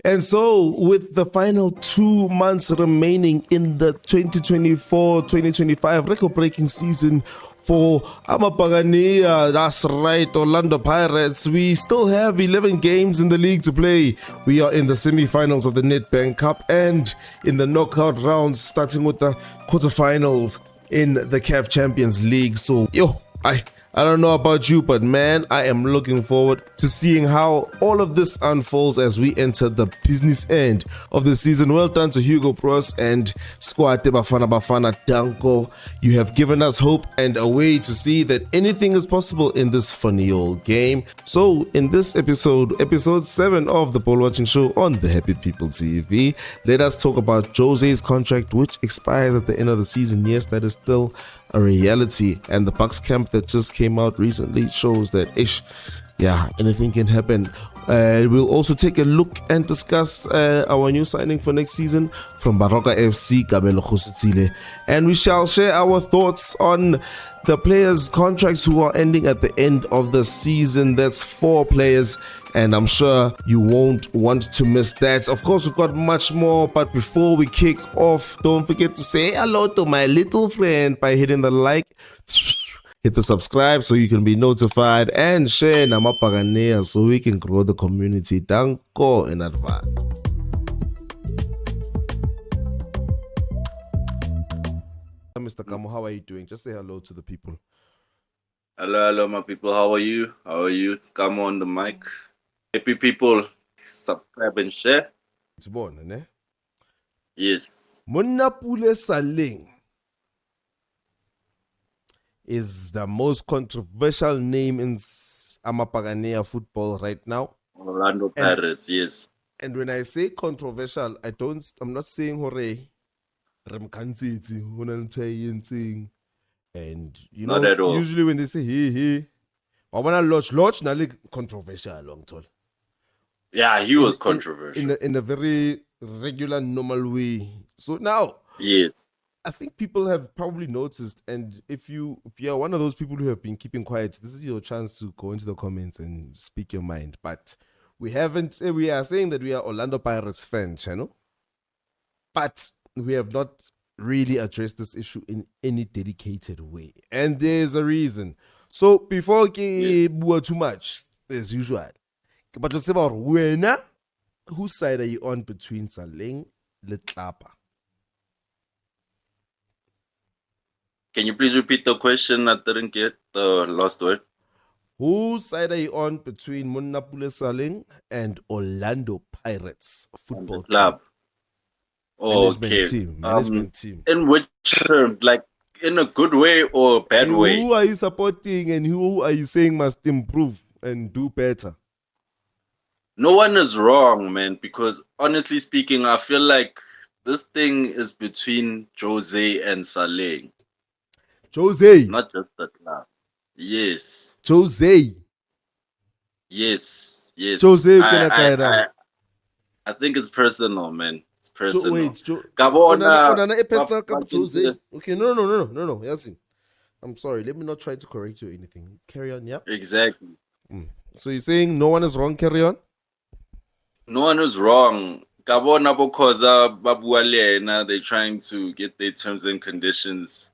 And so, with the final 2 months remaining in the 2024-2025 record-breaking season for Buccaneers, that's right, Orlando Pirates, we still have 11 games in the league to play. We are in the semi-finals of the Nedbank Cup and in the knockout rounds, starting with the quarterfinals in the CAF Champions League. So, I don't know about you, but man, I am looking forward to seeing how all of this unfolds as we enter the business end of the season. Well done to Hugo Pros and Squad Bafana Danko. You have given us hope and a way to see that anything is possible in this funny old game. So in this episode 7 of the Ball Watching Show on the Happy People TV, let us talk about José's contract, which expires at the end of the season. Yes, that is still a reality, and the Bucks camp that just came out recently shows that anything can happen. We'll also take a look and discuss our new signing for next season from Baroka FC, Kabelo Kgositsile, and we shall share our thoughts on the players' contracts who are ending at the end of the season. That's 4 players, and I'm sure you won't want to miss that. Of course, we've got much more, but before we kick off, don't forget to say hello to my little friend by hitting the like, hit the subscribe so you can be notified, and share Buccaneers so we can grow the community. Danko in advance. Mr. Kamo, how are you doing? Just say hello to the people. Hello, my people. How are you? It's Kamo on the mic. Happy people, subscribe and share. It's born, ne? Yes. Munapule Saleng is the most controversial name in Buccaneers football right now. Orlando Pirates, yes. And when I say controversial, I'm not saying hooray. And you know, not at all. Usually when they say I wanna lodge controversial long tall. Yeah, he was controversial in a very regular, normal way. So now, yes, I think people have probably noticed, and if you are one of those people who have been keeping quiet, this is your chance to go into the comments and speak your mind. But we are saying that we are Orlando Pirates fan channel, but we have not really addressed this issue in any dedicated way, and there's a reason. So before we do too much, as usual, but let's say about winner. Whose side are you on between Saleng and Tlapa? Can you please repeat the question? I didn't get the last word. Whose side are you on between Munapule Saleng and Orlando Pirates Football Club? Management team. In which terms? Like in a good way or bad way? Who are you supporting and who are you saying must improve and do better? No one is wrong, man, because honestly speaking, I feel like this thing is between José and Saleng. José. Not just the club. Yes. José. Yes. José, I think it's personal, man. It's personal. José. Okay, no. Yasin. I'm sorry. Let me not try to correct you or anything. Carry on, yeah? Exactly. So you're saying no one is wrong, carry on? No one is wrong. They're trying to get their terms and conditions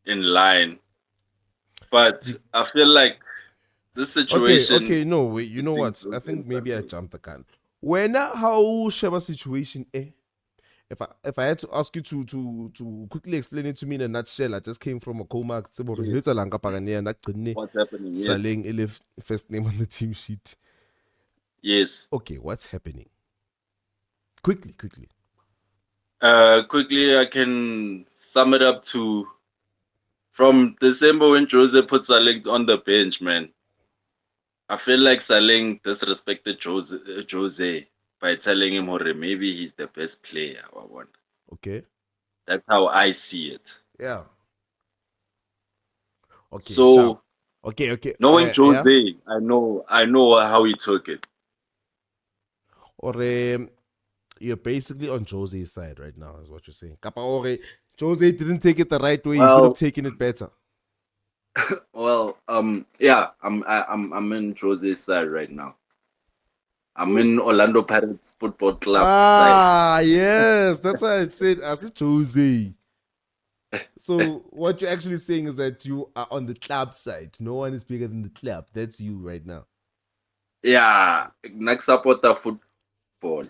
in line. But I feel like this situation... Okay, no, wait, you know what? I think maybe I jumped the gun. How Sheba situation if I had to ask you to quickly explain it to me in a nutshell, I just came from a coma. What's happening? Saleng, first name on the team sheet. Yes. Okay, what's happening? Quickly. Quickly, I can sum it up to from December when José put Saleng on the bench, man. I feel like Saleng disrespected José by telling him, maybe he's the best player. Okay. That's how I see it. Yeah. Okay. So, okay. Knowing José, I know how he took it. Or you're basically on José's side right now, is what you're saying. José didn't take it the right way. He could have taken it better. Well, I'm in José's side right now. I'm in Orlando Pirates Football Club side. Ah, yes. That's why I said Jose. So what you're actually saying is that you are on the club side. No one is bigger than the club. That's you right now. Yeah, next supporter football.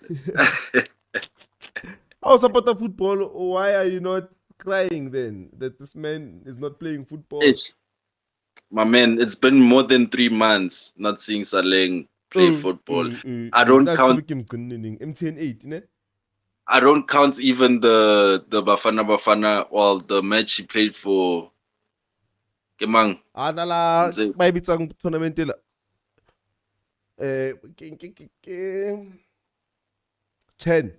Oh, supporter football. Why are you not crying then that this man is not playing football? Ish. My man, it's been more than 3 months not seeing Saleng play football. I don't count. MTN 8, ne? I don't count even the Bafana or the match he played for Kemang. Nala, may bitsang tournament nila. 10.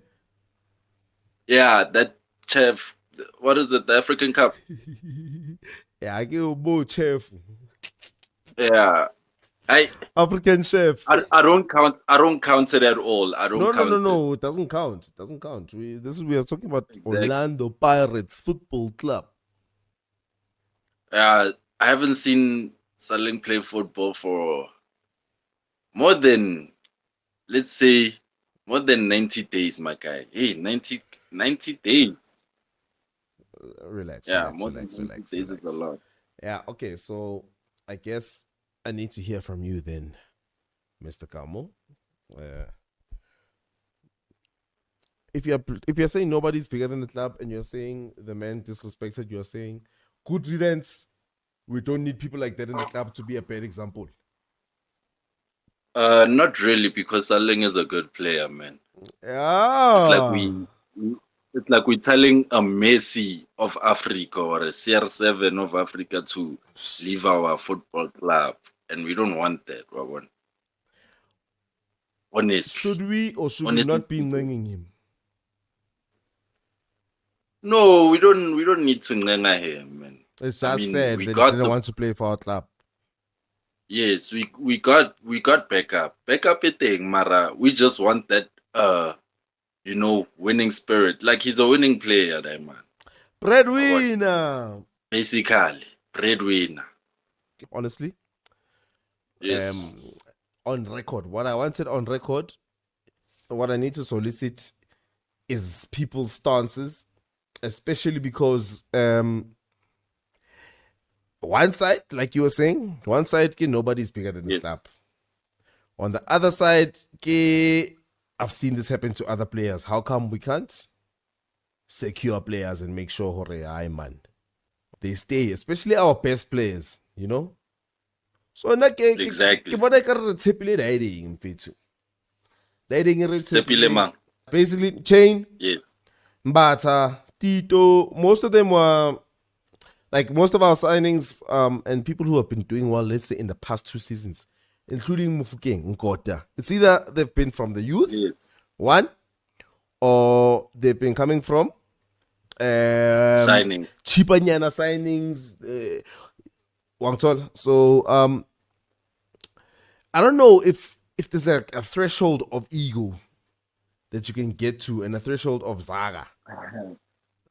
Yeah, that chef. What is it? The African Cup. Yeah, I give more chef. Yeah, African chef. I don't count. I don't count it at all. I don't count it. No. It doesn't count. It doesn't count. We are talking about Exactly. Orlando Pirates Football Club. I haven't seen Saleng play football for more than, let's say, more than 90 days, my guy. Hey, 90 days. Relax. Yeah, relax, more relax, than 90 relax, days relax. is a lot. Yeah, okay. So I guess I need to hear from you then, Mr. Kamo. If you're saying nobody's bigger than the club and you're saying the man disrespected, you're saying good riddance. We don't need people like that in the club to be a bad example. Not really, because Saleng is a good player, man. Yeah. It's like we're telling a Messi of Africa or a CR7 of Africa to leave our football club, and we don't want that. Honestly. Should we or should we not be ngenging him? No, we don't need to ngenga him, man. It's just said that he didn't want to play for our club. Yes, we got backup. Backup thing, Mara. We just want that winning spirit. Like he's a winning player, that man. Breadwinner. Basically, breadwinner. Honestly. Yes. On record. What I wanted on record, what I need to solicit is people's stances, especially because one side, like you were saying, one side, nobody's bigger than the club. On the other side, I've seen this happen to other players. How come we can't secure players and make sure man, they stay, especially our best players, you know? So Exactly. Basically, Chain, yes, Mbata, Tito, most of them were like most of our signings and people who have been doing well, let's say in the past 2 seasons, including Mofokeng, Nkota. It's either they've been from the youth, one, or they've been coming from cheaper nyana signings. So I don't know if there's like a threshold of ego that you can get to and a threshold of Saga.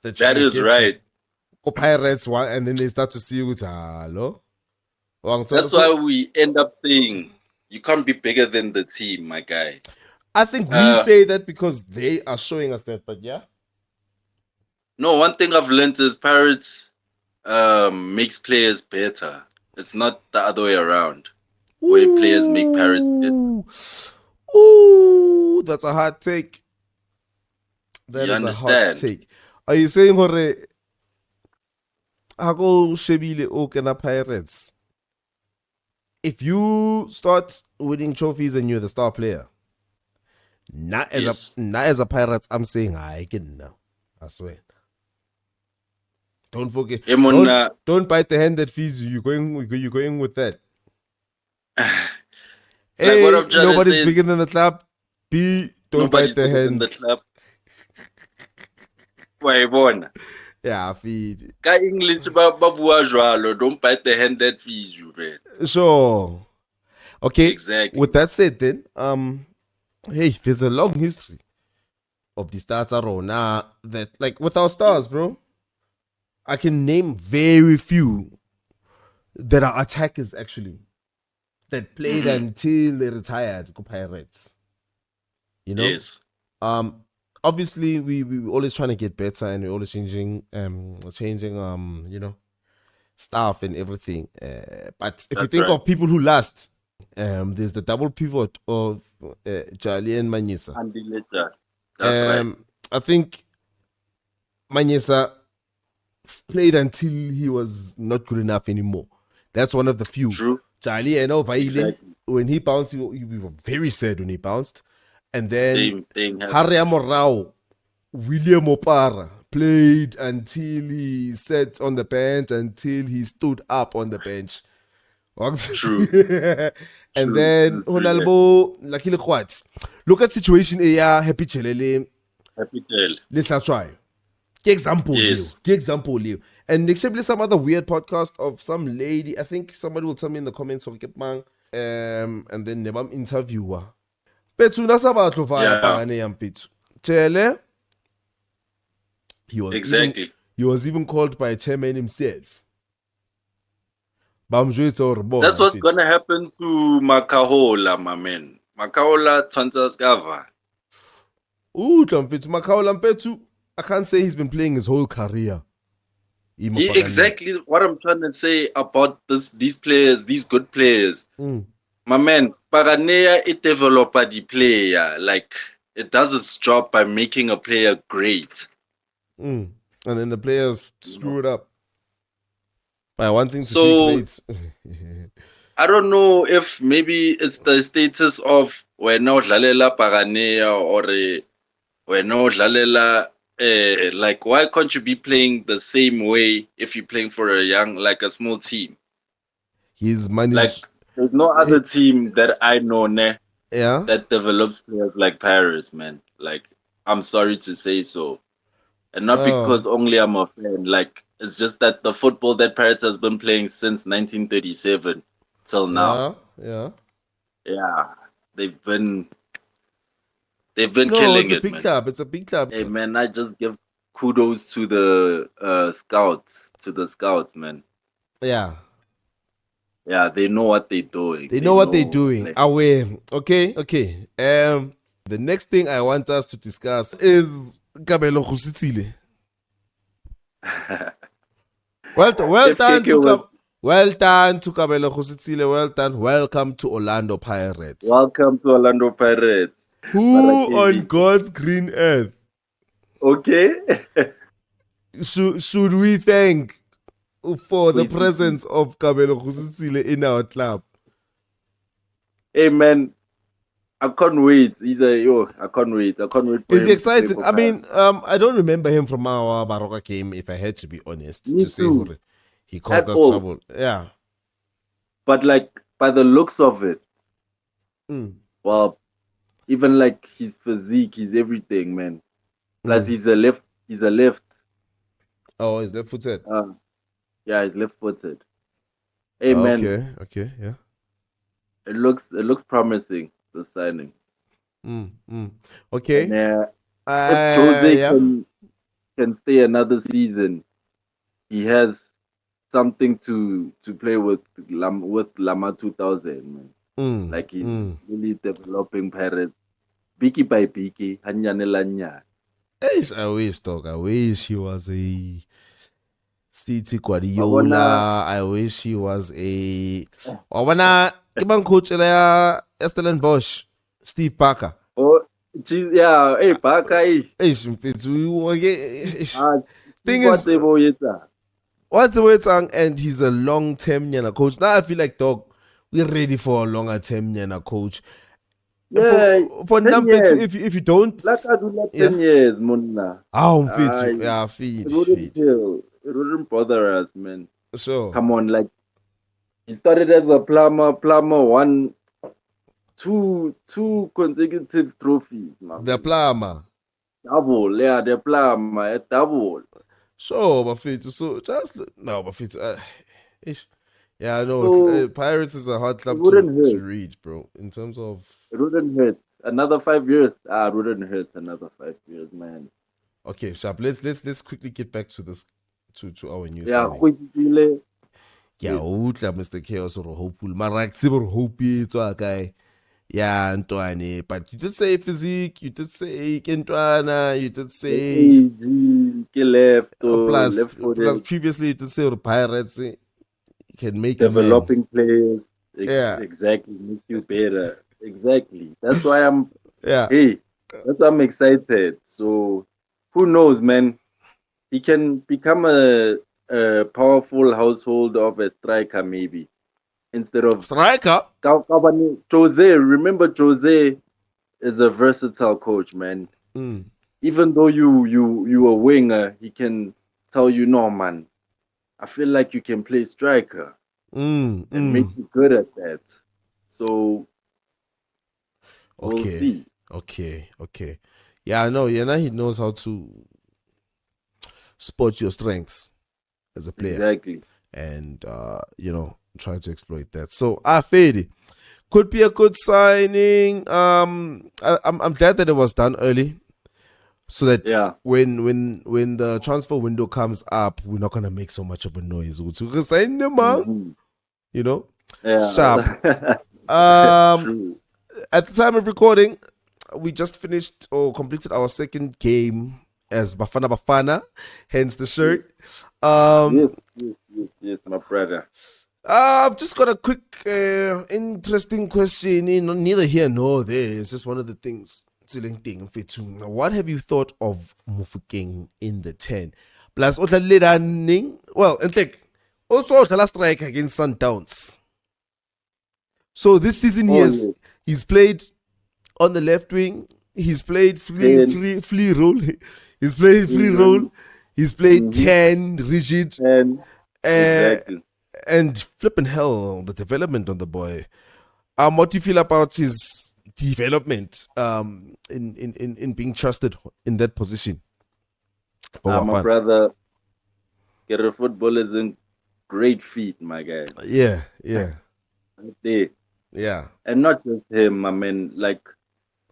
That is right. Pirates one, and then they start to see you. Hello. That's why we end up saying you can't be bigger than the team, my guy. I think we say that because they are showing us that, but yeah. No, one thing I've learned is Pirates makes players better. It's not the other way around. Where players make Pirates better. Ooh, that's a hard take. That is a hard take. Are you saying hore Hago Shebile Okena Pirates? If you start winning trophies and you're the star player, not as a Pirates, I'm saying I can now. I swear. Don't forget. Don't bite the hand that feeds you. You're going with that. A, like nobody's bigger than the club. B, don't bite the hand. Yeah, feed. English don't bite the hand that feeds you, man. Sure. Okay. Exactly. With that said, then, hey, there's a long history of the stars now that, like, with our stars, bro, I can name very few that are attackers actually that played until they retired. Go Pirates. You know? Yes. Obviously we're always trying to get better and we're always changing you know, stuff and everything. But if you That's think right. of people who last, there's the double pivot of Jali and Manyisa. Andile. That's right. I think Manyisa played until he was not good enough anymore. That's one of the few. True. Charlie and Vaile, Exactly. when he bounced, we were very sad when he bounced. And then Same thing happened. Harry Amorao, William Opara played until he sat on the bench, until he stood up on the bench. True. And True. then Honalbo Lucky Lekwat. Look at situation here, Happy Chelele. Happy tale. Let's try. Ke example, Yes. Leo. Ke example, Leo. And next time, some other weird podcast of some lady. I think somebody will tell me in the comments of Kepmang. And then Nebam interviewer. Petu nasabatlo vaya pagane yam petu. Chele. Exactly. He was even called by a chairman himself. That's what's gonna happen to Makahola, my man. Makahola Twantaskava. Ooh, Makahola Mpetu. I can't say he's been playing his whole career. Exactly what I'm trying to say about these players, these good players. My man, Paganea, it developed the player. Like, it does its job by making a player great. And then the players screw it up by wanting to be great. I don't know if maybe it's the status of we're not Lalela Paganea or we're not Lalela. Like, why can't you be playing the same way if you're playing for a small team? He's managed. Like, there's no other team that I know that develops players like Paris, man. Like, I'm sorry to say so. And not because only I'm a fan. Like, it's just that the football that Paris has been playing since 1937 till now. Yeah. They've been killing it, man. It's a big club. Hey, man, I just give kudos to the scouts, man. Yeah, they know what they're doing. They know what they're doing. Aware. Okay. The next thing I want us to discuss is Kabelo Kgositsile. Well done to Kabelo Kgositsile. Well done. Welcome to Orlando Pirates. Welcome to Orlando Pirates. Who on God's green earth? Okay. should we thank for the presence of Kabelo Kgositsile in our club? Hey, man, I can't wait. I can't wait. Is he exciting? I mean, I don't remember him from our Baroka game, if I had to be honest. Me to say too. He caused us trouble. Yeah. But like, by the looks of it, well, even like his physique, his everything, man. Plus, he's a left. Oh, he's left-footed. Yeah, he's left-footed. Hey, man. Okay, yeah. It looks promising, the signing. Okay. And, if Jose can stay another season, he has something to play with Lama 2000, man. Like, he's really developing Pirates, biki by biki, hanyane lanya. I wish he was a City Guardiola. I wish he was a coach Stellenbosch, Steve Parker. Oh, geez, yeah. Hey, Parker. Thing is, what's the word song? And he's a long-term coach. Now I feel like, dog, we're ready for a longer-term coach. Yeah, for number two, if you don't, like I do like 10 years, Munna. Feed. It wouldn't bother us, man. Sure. Come on, like, he started as a plumber won two consecutive trophies, man. The plumber. Double, yeah, the plumber, double. Sure, but fit. So just no, but fit. Yeah, I know. Pirates is a hard club to read, bro. In terms of, it wouldn't hurt. Another 5 years. It wouldn't hurt another 5 years, man. Okay, Sharp. Let's quickly get back to this to our news. Yeah, Mr. Chaos or hopeful. Marak Sibor Hopi to a guy. Yeah, Ntwane. But you did say physique, you did say Kentwana, you did say AG, left, plus left-footed, previously you did say the Pirates can make a man. developing players. Yeah, Exactly, make you better. Exactly. That's why I'm. yeah. Hey, that's why I'm excited. So, who knows, man? He can become a powerful household of a striker, maybe instead of Striker. Jose. Remember, Jose is a versatile coach, man. Mm, Even though you a winger, he can tell you, no, man. I feel like you can play striker and make mm. you good at that. So we'll Okay, see. okay. Yeah, I know. Yeah, now he knows how to spot your strengths as a player Exactly. and try to exploit that. So Fede could be a good signing. I'm glad that it was done early, so that Yeah. when the transfer window comes up, we're not gonna make so much of a noise. To sign them out, Hmm. you know, sharp. Yeah. Um, True. at the time of recording, we just finished or completed our second game as Bafana Bafana, hence the shirt. Yes, Um, yes, my brother. I've just got a quick, interesting question. Neither here nor there. It's just one of the things. What have you thought of Mofokeng in the 10? Plus, well, and think also last strike against Sundowns. So this season Oh yes, he's played on the left wing. He's played ten, free role. He's played free role. really, He's played mm-hmm. 10 rigid. 10, Uh, exactly. and flipping hell, the development on the boy. What do you feel about his development in being trusted in that position? For My Bafana? brother, Kere football is in great feat, my guy. Yeah, Right there. yeah. And not just him, I mean, like,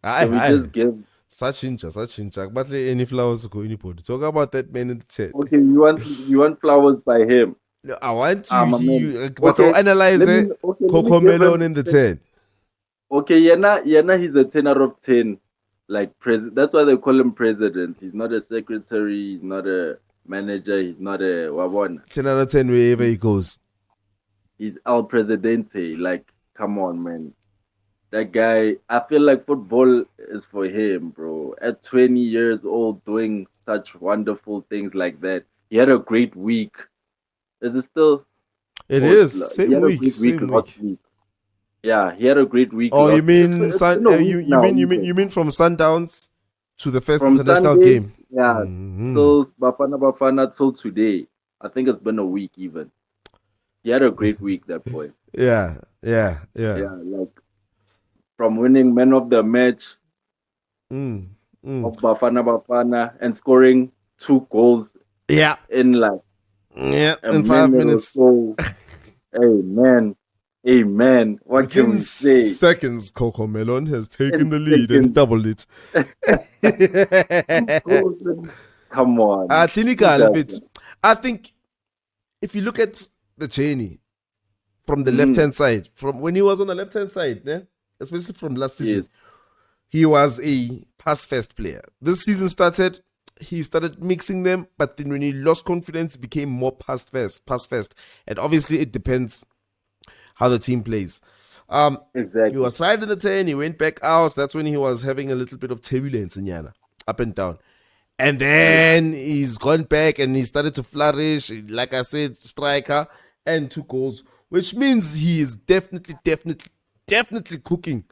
can we Aye. just give. Such incha. But any flowers go anybody. Talk about that man in the 10. Okay, you want flowers by him. No, I want to My man. hear, but Okay, analyze it. let me give Cocomelon him. in the 10. Okay, Yana, he's a 10 out of 10. Like, that's why they call him president. He's not a secretary, he's not a manager, he's not a wabona. 10 out of 10 wherever he goes. He's El Presidente. Like, come on, man. That guy, I feel like football is for him, bro. At 20 years old, doing such wonderful things like that. He had a great week. Is it still? It Oh, is. he Same had a week. great week Same last week. week. Yeah, he had a great week Oh, you last. mean It's been a week now. you mean from Sundowns to the first From international Sunday, game? yeah, Mm-hmm. till Bafana till today. I think it's been a week even. He had a great week, that boy. Yeah. Yeah, like from winning man of the match Mm. of Bafana and scoring 2 goals Yeah. in like a In 5 minute or minutes. so. Amen. What can Within we say? seconds, Coco Melon has taken In the lead and seconds, doubled it. 2 goals come on. Who Clinical, does but I think if you look at the journey from the that? left hand side, from when he was on the left hand side, especially from last Yes, season, he was a pass first player. This season started, he started mixing them, but then when he lost confidence, he became more pass first. And obviously, it depends how the team plays. He exactly. was tried in the 10, he went back out. That's when he was having a little bit of turbulence in Yana, up and down. And then he's gone back and he started to flourish. Like I said, striker and 2 goals, which means he is definitely cooking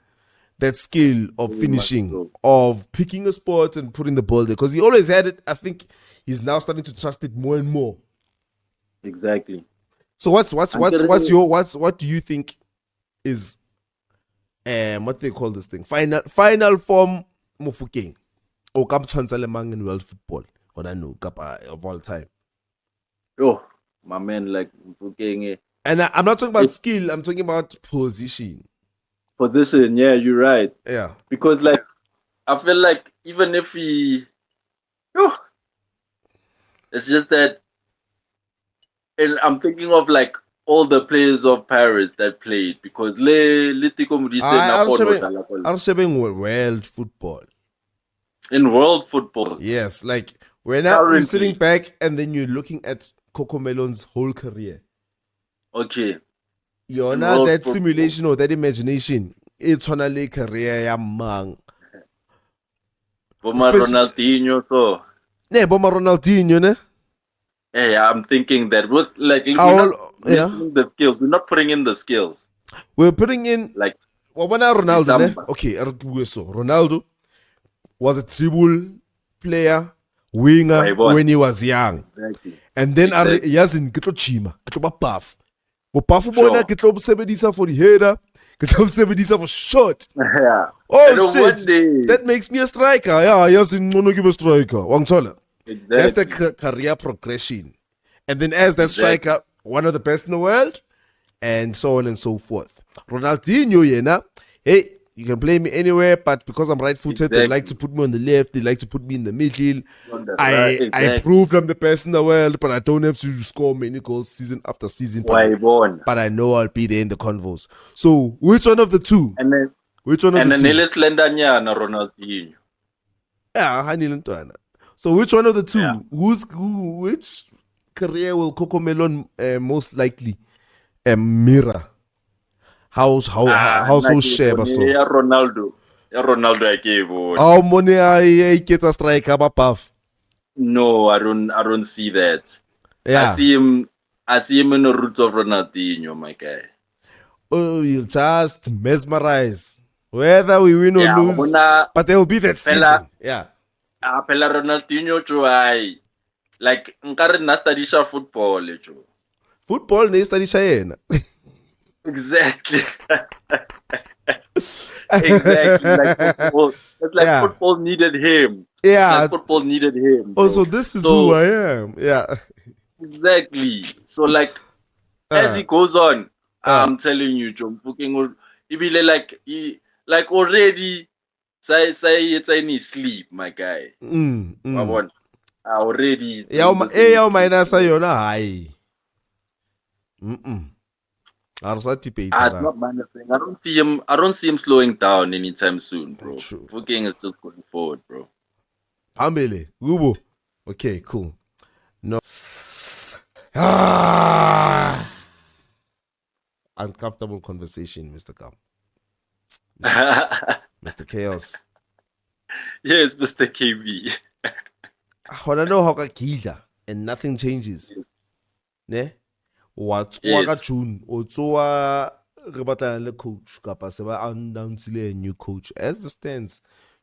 that skill of Very much finishing, so. of picking a spot and putting the ball there. Because he always had it. I think he's now starting to trust it more and more. Exactly. So what do you think is what they call this thing? Final form Mofokeng or Kaptwanza Lemang in world football. What I know, of all time. Oh, my man, like Mofokeng, And I'm not talking about it's skill, I'm talking about position. position. Yeah, you're right. Yeah. Because like I feel like even if he, oh, it's just that, and I'm thinking of like all the players of Paris that played because Litiko Modise I'm saying world football. in world football. Yes, like when you're sitting back and then you're looking at Cocomelon's whole career. Okay. You're not that simulation or that imagination. It's on a career yamang. Boma Ronaldinho so. Ne, Boma Ronaldinho, ne? Hey, I'm thinking that with like we're not the skills. We're not putting in the skills. We're putting in like Ronaldo, ne? Okay, so Ronaldo was a dribble player, winger when he was young. Exactly. And then Yazin Kitlo Chima, Kitlo Buff. But Buff bona Kitlo Sebedisa for the header, Kitlo Sebedisa for shot. Yeah. Oh shit. That makes me a striker. Yeah, Yazin no give a striker. Wangtola. Exactly. That's the career progression. And then as that striker, one of the best in the world, and so on and so forth. Ronaldinho, hey, you can play me anywhere, but because I'm right-footed, they like to put me on the left, they like to put me in the middle. I proved I'm the best in the world, but I don't have to score many goals season after season. But I know I'll be there in the convos. So, which one of the two? And then, which one of the two? And then Ronaldinho. Yeah, so which one of the two? Yeah. Which career will Cocomelon most likely mirror? How so share so? Ronaldo I gave. How money I get a striker above? No, I don't see that. Yeah. I see him in the roots of Ronaldinho, my guy. Oh, you just mesmerize. Whether we win or lose, but there will be that season. Yeah. Pela Ronaldinho try. Like nkare na studisha football lejo. Football ne studisha yena. Exactly. Exactly. Like football. It's like football needed him. Yeah. Like football needed him. Bro. Oh, so this is who I am. Yeah. Exactly. So like as he goes on, I'm telling you, John Mofokeng he be like already say it's any sleep, my guy. Already. Minus yona high. I don't see him slowing down anytime soon, bro. Mofokeng is just going forward, bro. Ambele, Gubo. Okay, cool. No. Uncomfortable conversation, Mr. Kam. Mr. Chaos. Yes, Mr. KB. I want to know how Kakila and nothing changes. Ne? What's June? Otoa Rebata le coach. Kapaseba announced a new coach. As it stands,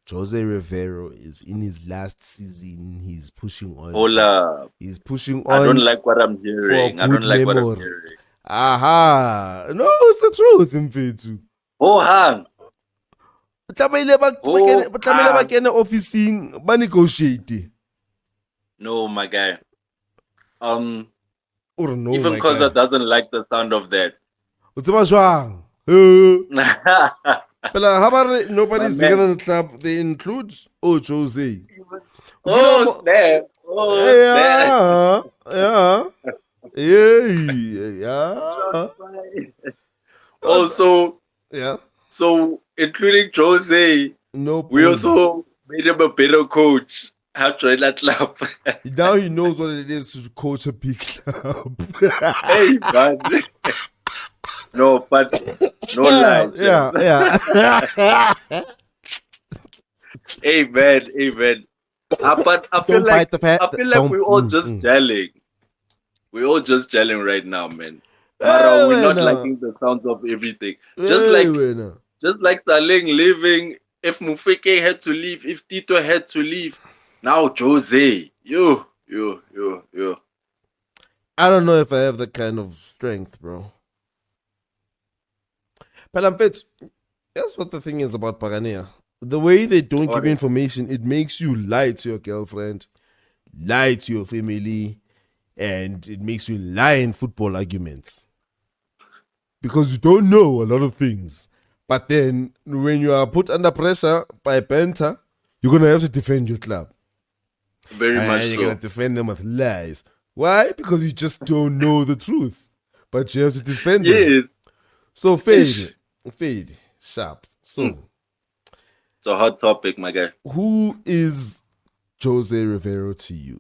José Riveiro is in his last season. He's pushing on. Hola. He's pushing on. I don't like what I'm hearing. I don't like what I'm hearing. Aha. No, it's the truth, Mfethu. Oh, hang. No, my guy. Even Koza doesn't like the sound of that. Nobody's bigger than the club. They include Jose. Oh, snap. Oh, yeah. Also, yeah. So, including Jose, we also made him a better coach. How to that club. Now he knows what it is to coach a big club. Hey, man. No, but no lie. Yeah. Hey, man. But I feel like we're all just gelling. We're all just gelling right now, man. But we're not liking the sounds of everything. Just like Saleng leaving, if Mofokeng had to leave, if Tito had to leave, now Jose, you. I don't know if I have that kind of strength, bro. But I'm fit. That's what the thing is about Buccaneers. The way they don't give information, it makes you lie to your girlfriend, lie to your family, and it makes you lie in football arguments. Because you don't know a lot of things. But then, when you are put under pressure by banter, you're going to have to defend your club. Very much so. You're going to defend them with lies. Why? Because you just don't know the truth. but you have to defend them. Yes. So fade, sharp. So It's a hot topic, my guy. who is José Riveiro to you?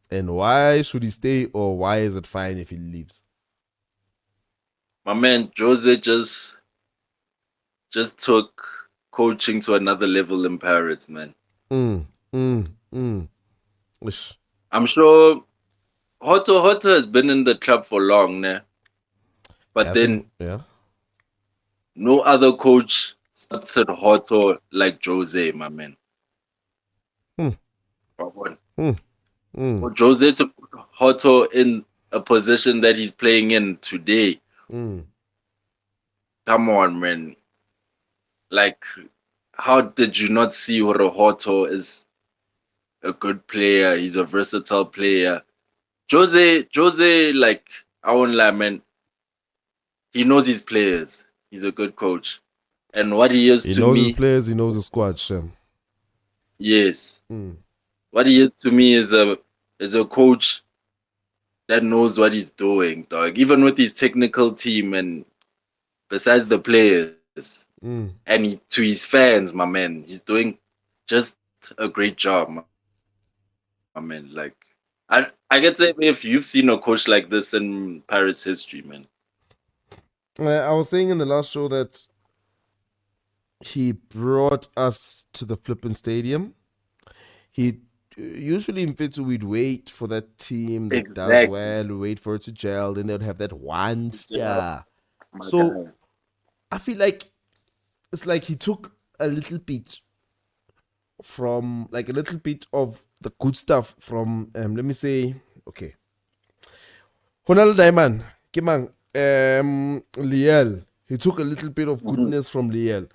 And why should he stay, or why is it fine if he leaves? My man, Jose just took coaching to another level in Pirates, man. Ish. I'm sure Hoto has been in the club for long, né? But no other coach started Hoto like Jose, my man. For Jose to put Hoto in a position that he's playing in today, come on, man. Like, how did you not see Hoto is a good player? He's a versatile player. Jose, like, I won't lie, man. He knows his players. He's a good coach. And what he is to me... He knows his players, he knows the squad, Shem. Yes. What he is to me is a coach that knows what he's doing, dog. Even with his technical team and besides the players. And to his fans, my man, he's doing just a great job, my man. Like, I can say if you've seen a coach like this in Pirates history, man. I was saying in the last show that he brought us to the flipping stadium. He usually in Fitzu, we'd wait for that team that does well, wait for it to gel, then they'd have that one star. So I feel like it's like he took a little bit from, like a little bit of the good stuff from, let me say, okay. Honal Diamond, Kimang, Liel, he took a little bit of goodness from Liel.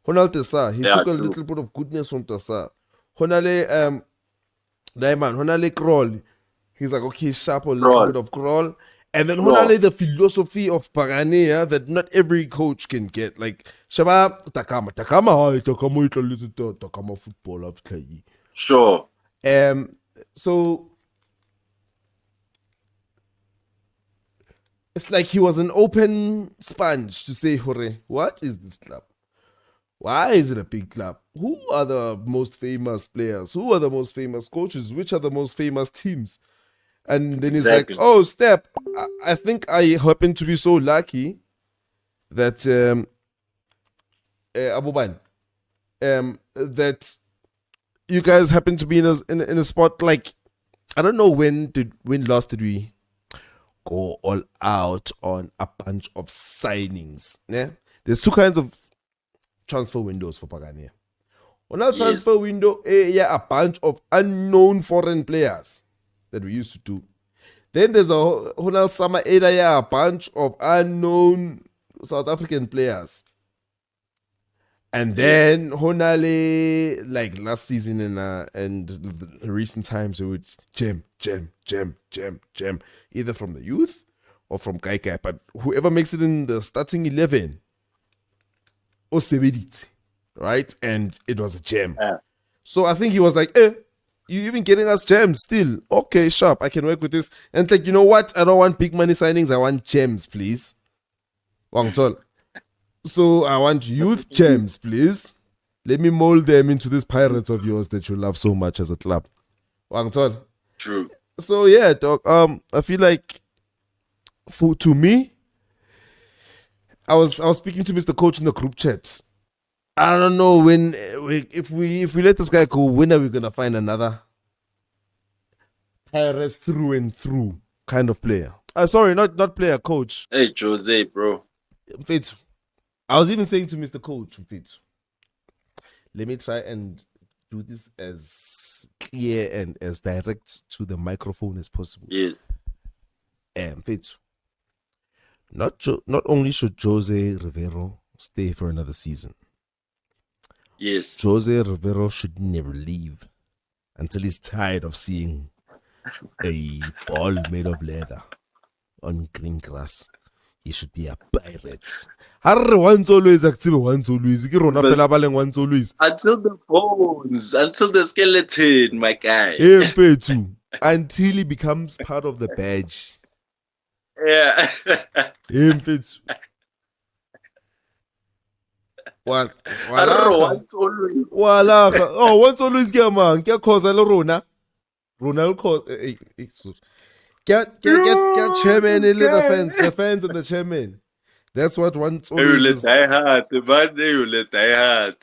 Honal Tessa, he took a little bit of goodness from Tessa. Honale, Diamond, Honale Crawl, he's like, okay, sharp a little bit of Crawl. And then Honale, the philosophy of Pagania that not every coach can get. Like, Shaba, Takama football of Tayi. Sure. So it's like he was an open sponge to say, hooray, what is this club? Why is it a big club? Who are the most famous players? Who are the most famous coaches? Which are the most famous teams? And then he's like, oh, Step, I think I happen to be so lucky that, Abuban, that you guys happen to be in a spot like, I don't know when last did we go all out on a bunch of signings. Yeah? There's two kinds of transfer windows for Pagania. On our transfer window, a bunch of unknown foreign players that we used to do. Then there's a whole summer area, a bunch of unknown South African players. And then Honale, like last season and the recent times, we would gem, either from the youth or from Kaikai. But whoever makes it in the starting 11, Osebedit, right? And it was a gem. So I think he was like, you even getting us gems still? Okay, sharp. I can work with this. And like, you know what? I don't want big money signings. I want gems, please. Wang Tol. So I want youth gems, please. Let me mold them into these Pirates of yours that you love so much as a club. Wang Tol. True. So yeah, dog. I feel like to me, I was speaking to Mr. Coach in the group chat. I don't know if we let this guy go, when are we gonna find another Pirates through and through kind of player? Sorry, not player, coach. Hey, Jose, bro. Fit. I was even saying to Mr. Coach, Fit, let me try and do this as clear and as direct to the microphone as possible. Yes. Fit. Not only should José Riveiro stay for another season. Yes. José Riveiro should never leave until he's tired of seeing a ball made of leather on green grass. He should be a pirate. Once always active, once always. Until the bones, until the skeleton, my guy. Until he becomes part of the badge. Yeah. Him fits. What? I don't know what's always. Walaga. Oh, once always get man. Get cause a Rona. Ronald cause. Sorry. Get chairman in the fans and the chairman. That's what once You always let is. die hard, man. You let die hard.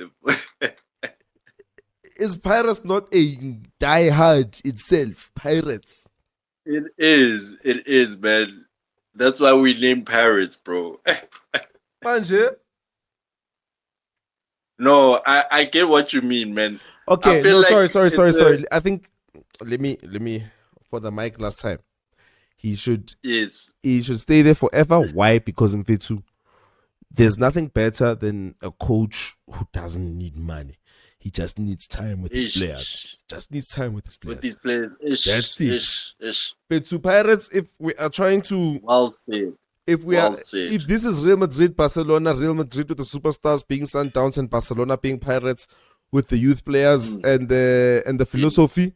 Is Pirates not a die hard itself? Pirates. It is, man. That's why we named Pirates, bro. Manje. No, I get what you mean, man. Okay, I feel no, like sorry. I think let me for the mic last time. He should Yes. stay there forever. Why? Because in Mfethu, there's nothing better than a coach who doesn't need money. He just needs time with his players. Just needs time with his players. With these players. That's it. Ish. Mfethu Pirates, if we are trying to Well said. if this is Real Madrid, Barcelona, Real Madrid with the superstars being Sundowns and Barcelona being Pirates with the youth players and the philosophy,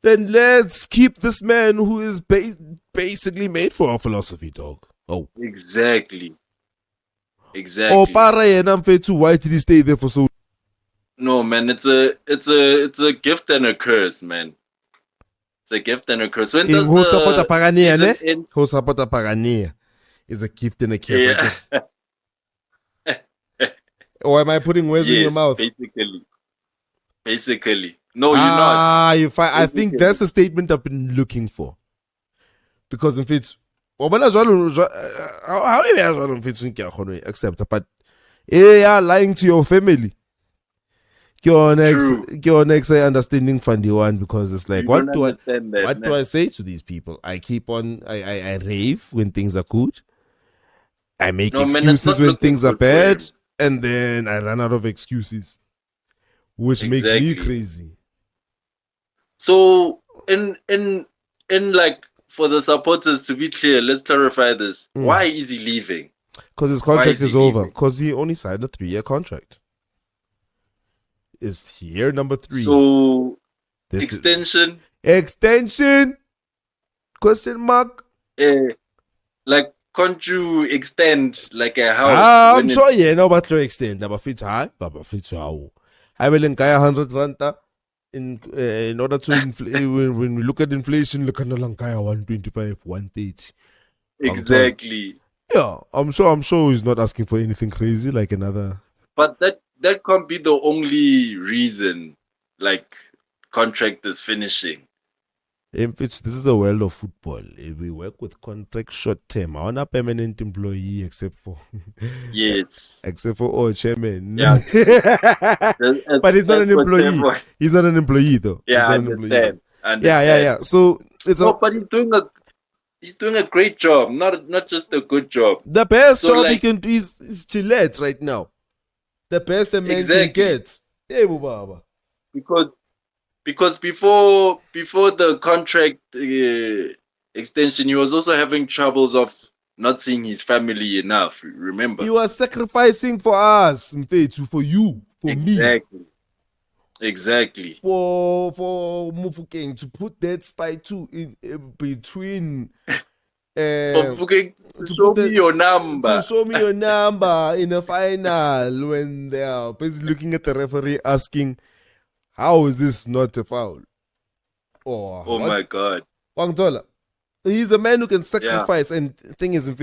then let's keep this man who is basically made for our philosophy, dog. Oh, Exactly. Oh, para yena mfethu, why did he stay there for so? No, man, it's a gift and a curse, man. It's a gift and a curse. When does Who support the Pagania, season ne? end? Who support the Pagania is a gift and a curse. Yeah. Or am I putting words in your mouth? Basically. No, you're not. I think that's the statement I've been looking for. Because in fact, how accept, but yeah, lying to your family. Your next understanding funny one, because it's like, what do I say to these people? I keep on, I rave when things are good. I make excuses when things are bad, and then I run out of excuses, which makes me crazy. So in like, for the supporters to be clear, let's clarify this. Why is he leaving? Because his contract is over. Because he only signed a 3-year contract. Is year number 3. So extension? Question mark? Like, can't you extend like a house? I'm sure but to extend. But fit high. I will incur 100 ranta in order to when we look at inflation, look at no longer 125, 130. Exactly. Yeah, I'm sure he's not asking for anything crazy like another. But that can't be the only reason, like, contract is finishing. This is a world of football. We work with contract short term. I'm not a permanent employee except for chairman. Yeah. But he's not an employee. He's not an employee though. Yeah, I understand. Yeah. So but he's doing a great job, not just a good job. The best job he can do is Gillette right now. The best the man can get. Hey, Bubaba. Because before the contract extension, he was also having troubles of not seeing his family enough. Remember, he was sacrificing for us, Mfethu, for you, for me, exactly. For Mofokeng to put that spy too in between. To show me your number. To show me your number in a final when they are basically looking at the referee asking, how is this not a foul? Oh my God. Wangtola. He's a man who can sacrifice, and thing is, I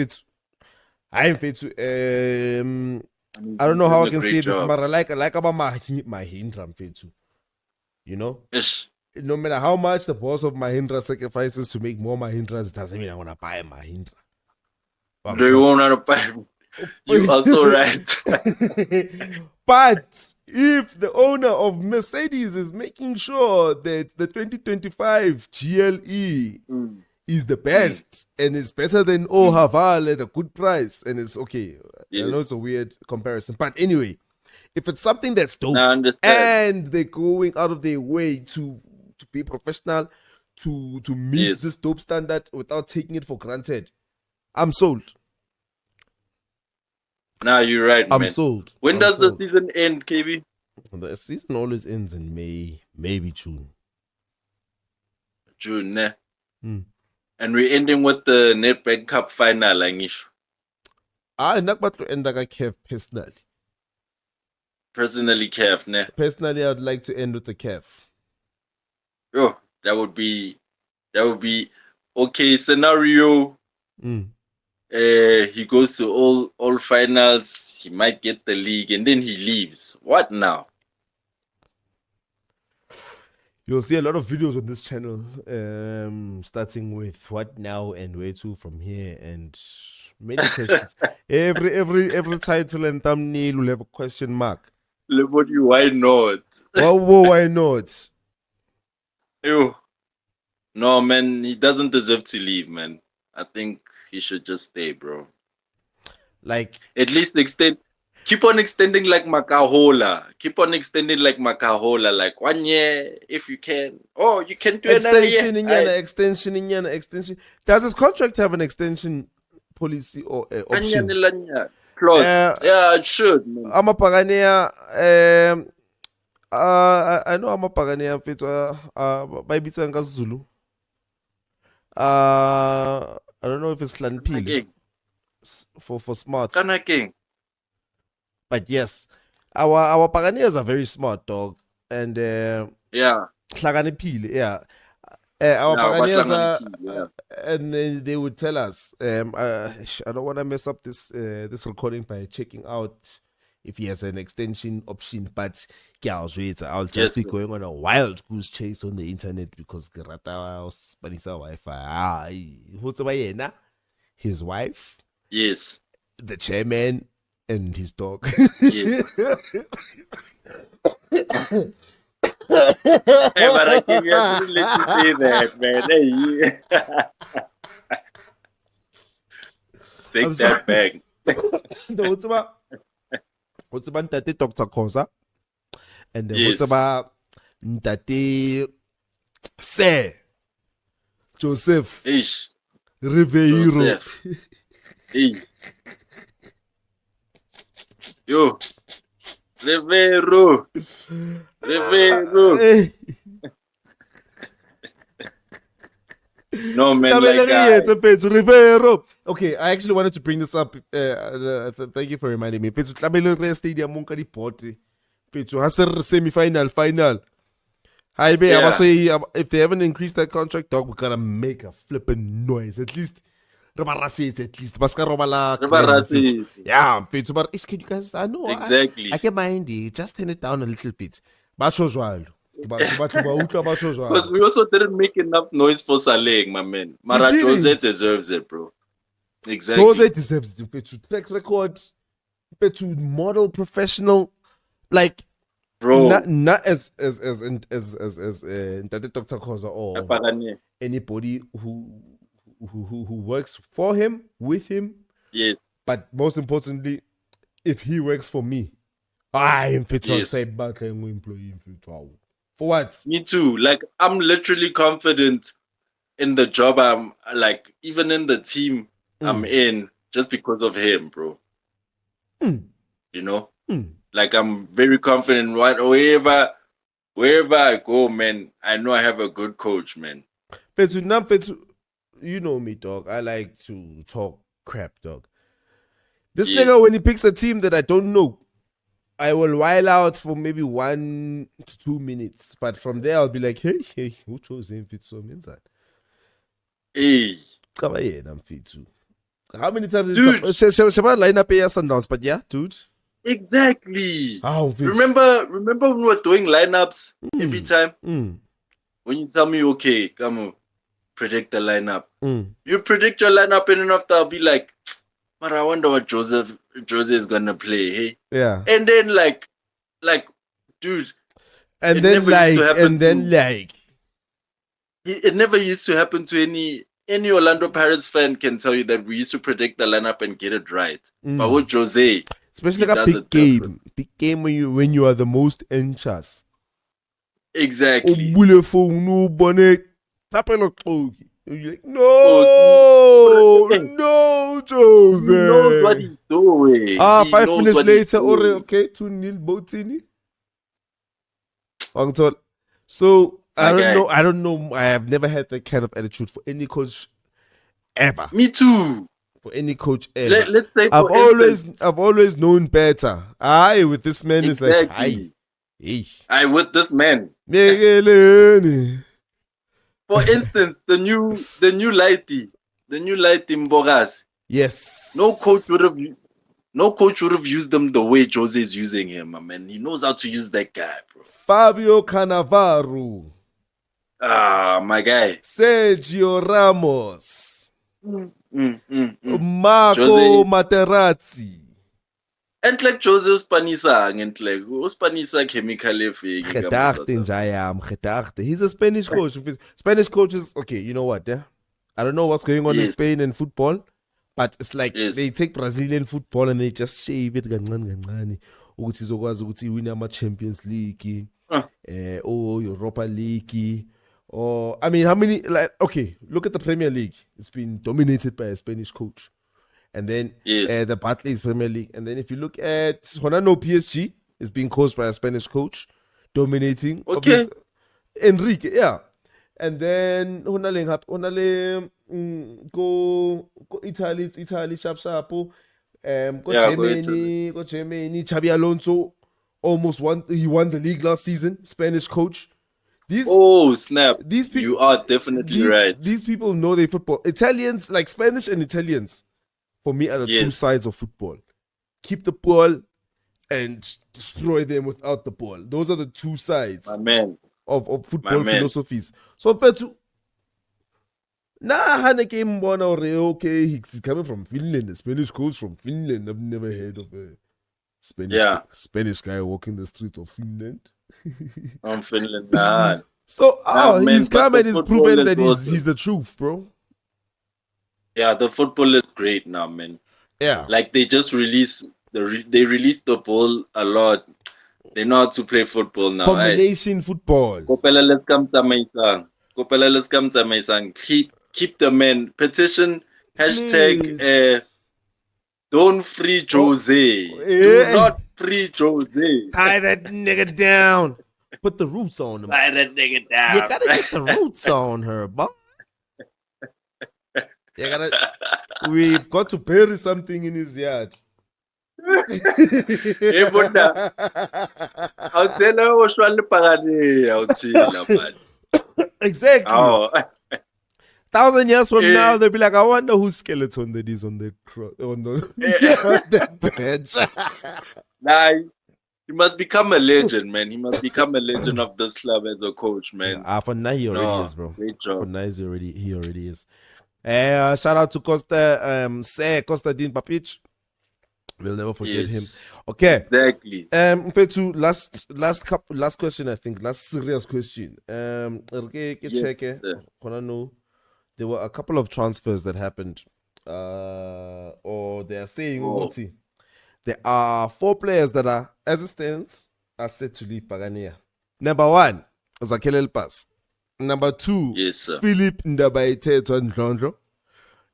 don't know how I can say this, but like about Mahindra, Mfethu. You know? Yes. No matter how much the boss of Mahindra sacrifices to make more Mahindras, it doesn't mean I want to buy a Mahindra. Do you want to buy? You are so right. But if the owner of Mercedes is making sure that the 2025 GLE is the best and it's better than Haval at a good price, and it's okay. I know it's a weird comparison, but anyway, if it's something that's dope and they're going out of their way to be professional, to meet this dope standard without taking it for granted, I'm sold. Nah, you're right, man. I'm sold. When does the season end, KB? The season always ends in May, maybe June. June, ne? And we're ending with the Nedbank Cup final, Angisho. Not but to end like a Kev personally. Personally, Kev, ne? Personally, I'd like to end with the Kev. Oh, that would be okay. Scenario. He goes to all finals. He might get the league, and then he leaves. What now? You'll see a lot of videos on this channel, starting with what now and where to from here, and many questions. every title and thumbnail will have a question mark. Why not? Why not? Ew. No, man, he doesn't deserve to leave, man. I think he should just stay, bro. Like, at least keep on extending like Makahola. Keep on extending like Makahola, like 1 year if you can. Oh, you can do extension another year. Extension. Does his contract have an extension policy or option? Clause. Yeah, it should. Amapagania, I know Amapagania by Bitanga Zulu. I don't know if it's Lanpil for smart. But yes, our Paganias are very smart, dog. And yeah. Yeah. Our Paganias are, and they would tell us, I don't want to mess up this recording by checking out if he has an extension option, but I'll just be going on a wild goose chase on the internet because Wi-Fi. His wife, yes, the chairman, and his dog. Yes. Hey, but I can't let you say that, man. Hey. Take that back. What's about Ntate Dr. Khoza? And then yes. What's about Ntate Sir Joseph Riveiro? Hey. Yo. Riveiro. Hey. No, man, Riveiro. Okay, I actually wanted to bring this up. Thank you for reminding me. Stadium semi-final, final. If they haven't increased that contract, dog, we gotta make a flipping noise. At least. Yeah, but can you guys? I know. Exactly. I can mind it. Just turn it down a little bit. Because we also didn't make enough noise for Saleng, my man. Mara Jose deserves it, bro. Exactly. Jose deserves it. To track record, to model professional, like, bro. Not as Dr. Khoza or anybody who works for him, with him. Yes. But most importantly, if he works for me, I am fit to say back and employee for what? Me too. Like, I'm literally confident in the job I'm like, even in the team I'm in, just because of him, bro. You know? Like, I'm very confident wherever I go, man. I know I have a good coach, man. You know me, dog. I like to talk crap, dog. This nigga, when he picks a team that I don't know, I will while out for maybe 1 to 2 minutes. But from there, I'll be like, hey, who chose him fit some inside? Hey. Come on, I'm fit too. How many times did Shabbat line up here Sundowns? But yeah, dude. Exactly. Remember when we were doing lineups every time? When you tell me, okay, come on, predict the lineup. You predict your lineup, and then after I'll be like, but I wonder what Jose is gonna play, hey? Yeah. And then like, dude. It never used to happen to any Orlando Pirates fan can tell you that we used to predict the lineup and get it right. But with Jose, especially like a big game when you are the most anxious. Exactly. You're like, no, Jose. He knows what he's doing. 5 minutes later, okay, 2-0 Botini. So I don't know. I have never had that kind of attitude for any coach ever. Me too. For any coach ever. Let's say I've always known better. Aye, with this man it's like aye. I with this man. Megeleni. For instance, the new Lighty Mbogas. Yes. No coach would have used them the way Jose is using him, my man. He knows how to use that guy, bro. Fabio Cannavaro. Ah, my guy. Sergio Ramos. Marco Jose. Materazzi. And like Jose Uspanisa, and like Uspanisa chemical Gedachte. He's a Spanish coach. Spanish coaches, okay, you know what? Yeah? I don't know what's going on in Spain and football, but it's like they take Brazilian football and they just shave it. Ukuthi izokwazi win ama Champions League, or Europa League. Or I mean, how many? Like, okay, look at the Premier League. It's been dominated by a Spanish coach, and then the Barclays Premier League. And then if you look at Honano PSG, it's being coached by a Spanish coach, dominating. Okay, Enrique, yeah. And then Honale go Italy, it's Italy, sharp. Go Germany, Xabi Alonso won the league last season. Spanish coach. Snap. These people, you are definitely right. These people know their football. Italians, like Spanish and Italians, for me are the two sides of football. Keep the ball and destroy them without the ball. Those are the two sides of football philosophies. So Petu, Haneke Mbona, okay, he's coming from Finland, a Spanish coach from Finland. I've never heard of a Spanish guy walking the streets of Finland. I'm Finland, nah. So, he's come and he's proven that he's the truth, bro. Yeah, the football is great now, man. Yeah, like they just released the ball a lot. They know how to play football now. Combination football. Kopela, let's come to my son. Keep the men. Petition hashtag. Don't free Jose. Do not free Jose. Tie that nigga down. Put the roots on him. Tie that nigga down. You gotta get the roots on her, boy. We've got to bury something in his yard. Hey, Bunda. I'll tell her what's wrong with Pagani. I'll tell her, man. Exactly. Oh. 1,000 years from now, they'll be like, I wonder whose skeleton that is on the bench. Nah, he must become a legend, man. He must become a legend of this club as a coach, man. For now, he already is, bro. Great job. For now, he already is. Shout out to Kostadin Papic. We'll never forget him. Okay. Exactly. Fetu, last question, I think. Last serious question. There were a couple of transfers that happened. Or they are saying, there are 4 players that are, as it stands, are set to leave Pagania. Number 1, Zakele Pass. Number 2, Philip Ndabaite Ndlondlo.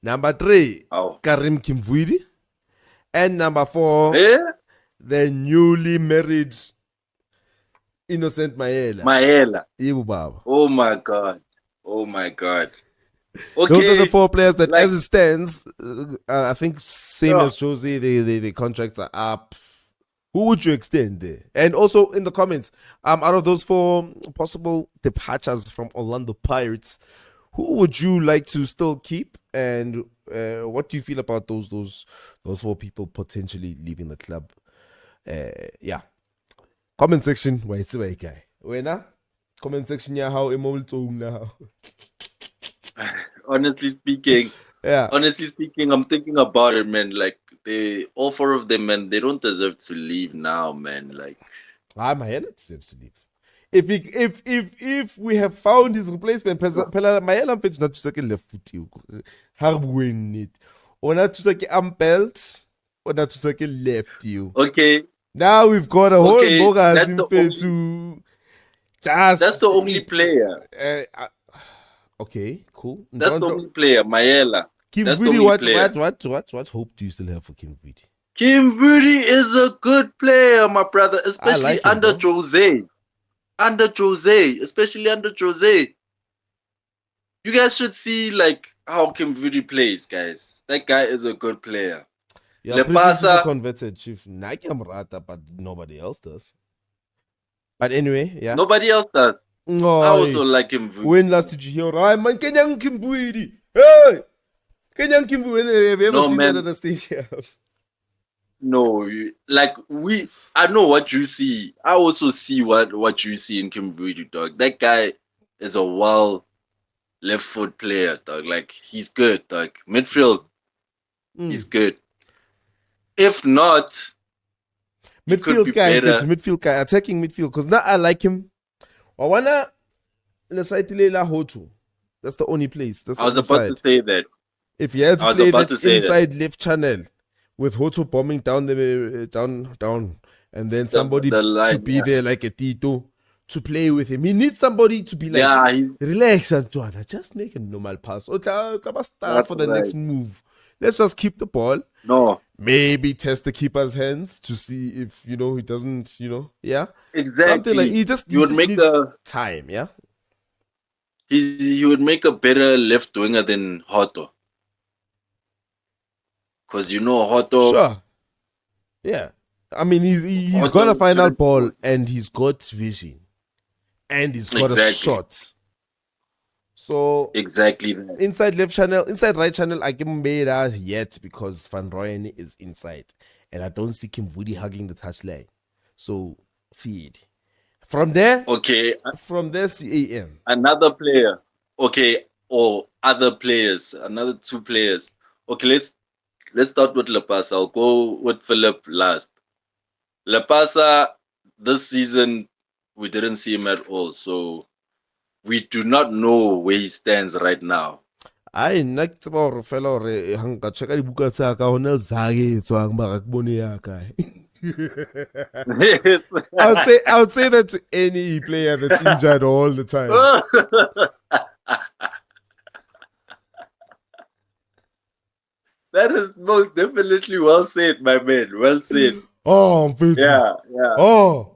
Number 3, Karim Kimvwidi. And number 4, the newly married Innocent Maela. Oh my God. Okay. Those are the 4 players that, as it stands, I think same as Jose, the contracts are up. Who would you extend there? And also in the comments, out of those 4 possible departures from Orlando Pirates, who would you like to still keep? And what do you feel about those 4 people potentially leaving the club? Comment section. Why it's a guy. Wena? Comment section. How now. Honestly speaking, I'm thinking about it, man. Like all 4 of them, man, they don't deserve to leave now, man. Like, Mahela deserves to leave. If we have found his replacement, Mahela fits not to second left foot. How win it? Or not to second umpelt, or not to second left you. Okay. Now we've got a whole bogus in to just. That's the only player. Okay, cool. That's the only player, Maela. Kimvwidi, what hope do you still have for Kimvwidi? Kimvwidi is a good player, my brother, especially under Jose. Especially under Jose. You guys should see, like, how Kimvidi plays, guys. That guy is a good player. You're preaching to the converted, Chief. Rata, but nobody else does. But anyway, yeah. Nobody else does. Oh, I also like him. When last did you hear? I'm man, Kenyang Kimbuidi. Hey! Kenyang Kimbuidi. Have you ever seen that at the stadium? No, I know what you see. I also see what you see in Kimbuidi, dog. That guy is a left foot player, dog. Like, he's good, dog. Midfield, he's good. If not, midfield guy, midfield guy, attacking midfield. Because now I like him. I wanna That's the only place. That's I was about to say that. If you had to play that inside left channel with Hoto bombing down down, and then somebody to be there like a Tito to play with him. He needs somebody to be like, relax, Antoine, just make a normal pass. Or start for the next move. Let's just keep the ball. No. Maybe test the keeper's hands to see if, he doesn't, yeah. Exactly. Something like he just needs time, yeah. He would make a better left winger than Hoto. Because Hoto. Sure. Yeah. I mean, he's got a final ball and he's got vision. And he's got a shot. So exactly inside left channel, inside right channel, I can made out yet because Van Rooyen is inside. And I don't see Kimvudi hugging the touchline. So feed. From there, From there, CAM. Another player. Okay, or other players, another two players. Okay, let's start with Lepasa. I'll go with Philip last. Lepasa, this season we didn't see him at all, so we do not know where he stands right now. I next about fellow hanga check di buka tsa ka hona Zage tswang ba ka bone ya ka. I would say that to any player that's injured all the time. That is most definitely well said, my man. Well said. Oh, yeah. Oh.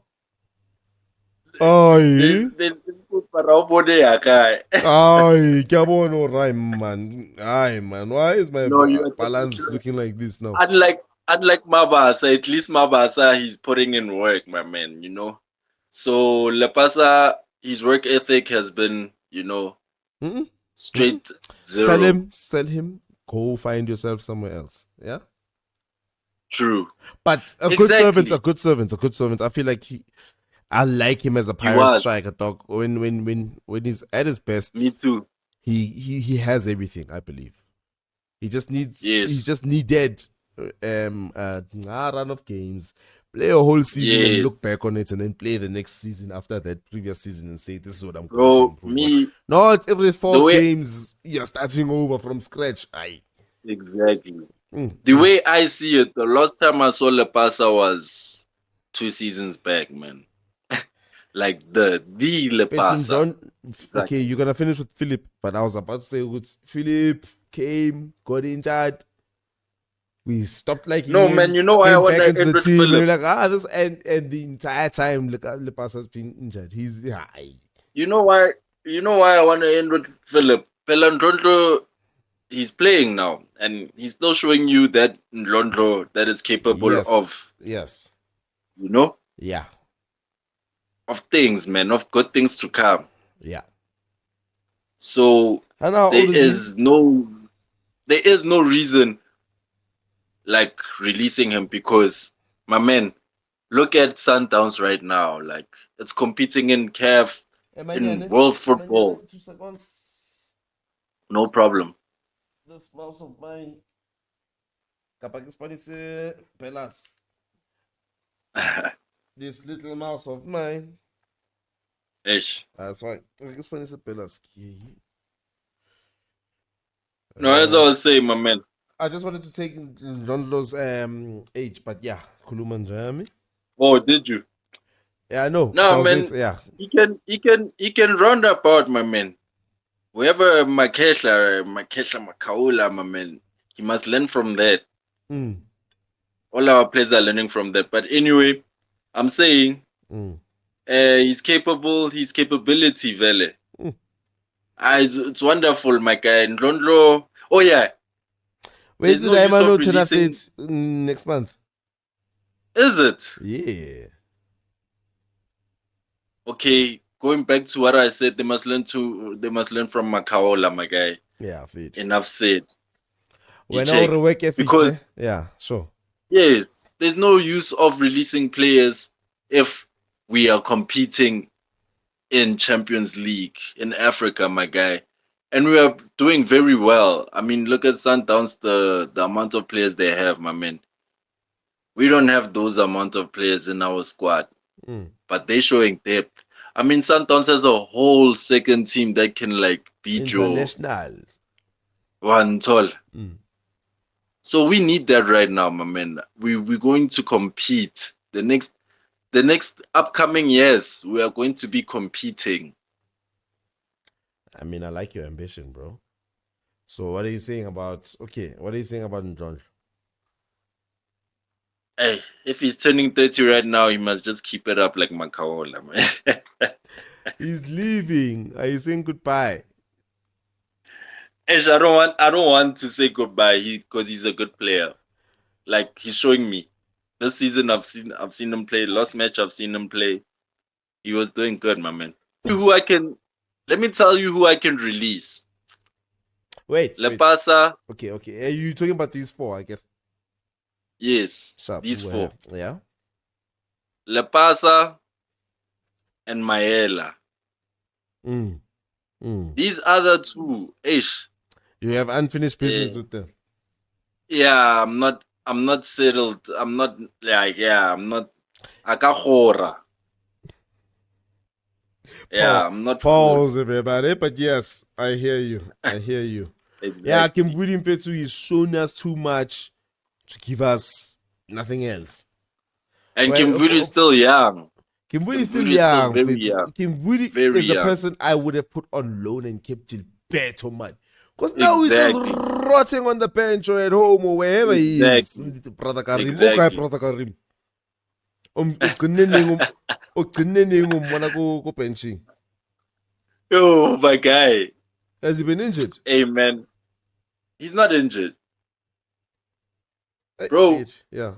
Ay, kya bono man. Ay, man. Why is my balance looking like this now? Unlike Mabasa, at least Mabasa, he's putting in work, my man, So Lepasa, his work ethic has been, straight zero. Sell him, go find yourself somewhere else. Yeah? True. But a good servant. I feel like I like him as a pirate striker, dog. When he's at his best. Me too. He has everything, I believe. He just needed run of games, play a whole season and look back on it, and then play the next season after that previous season and say this is what I'm going to improve. Not every 4 games you're starting over from scratch. Exactly. The way I see it, the last time I saw Lepasa was 2 seasons back, man. Like the Lepasa. Okay, you're gonna finish with Philip, but I was about to say Philip came, got injured. We stopped liking him. Man, why I want to end with Philip. We're like, this and the entire time Lepasa has been injured. He's high. You know why I want to end with Philip. Ndlondlo, he's playing now, and he's still showing you that Ndlondlo that is capable of. Yes. Yeah. Of things, man, of good things to come. Yeah. So there is no reason like releasing him, because my man, look at Sundowns right now. Like, it's competing in CAF, in world football. 2 seconds. No problem. This mouse of mine. Pelas. This little mouse of mine. Ish. That's fine. Pelas. No, as I was saying, my man. I just wanted to take Ronaldo's age, but yeah, Kuluman Jami. Oh, did you? Yeah, I know. No, man. He can run about, my man. Whoever Makesha Makaula, my man, he must learn from that. All our players are learning from that. But anyway, I'm saying he's capable. His capability, Vele. It's wonderful, my guy. Ndlondlo. Oh yeah. Where's There's the no use Diamond of to releasing. fit next month? Is it? Yeah. Okay. Going back to what I said, they must learn from Makaola, my guy. Yeah, fit. Enough said. You When I check. work Because yeah, sure. yes, there's no use of releasing players if we are competing in Champions League in Africa, my guy. And we are doing very well. I mean, look at Sundowns, the amount of players they have, my man. We don't have those amount of players in our squad, but they're showing depth. I mean, Sundowns has a whole second team that can like beat your International. one tall. So we need that right now, my man. We're going to compete. The next upcoming years, we are going to be competing. I mean, I like your ambition, bro. So what are you saying about Ndlondlo? Hey, if he's turning 30 right now, he must just keep it up like Makaola, man. He's leaving. Are you saying goodbye? I don't want to say goodbye because he's a good player. Like he's showing me. This season I've seen him play. Last match I've seen him play. He was doing good, my man. Let me tell you who I can release. Wait. Lepasa. Okay. Are you talking about these four, I guess? Yes. Sharp. These four. Yeah. Lepasa and Maela. These other two, you have unfinished business with them. Yeah, I'm not settled. I'm not Akahora. Yeah, I'm not. Pause, everybody. But yes, I hear you. Exactly. Yeah, Kimbudi Mpetu is showing us too much to give us nothing else. And Kimbudi is still young. Kimbudi is still young. Very young. Kimbudi Very is a young. person I would have put on loan and kept till better, man. Because now he's just rotting on the bench or at home or wherever he is. Brother Karim. Okay, Brother Karim. Oh, my guy. Has he been injured? Hey, man. He's not injured. Bro. Yeah.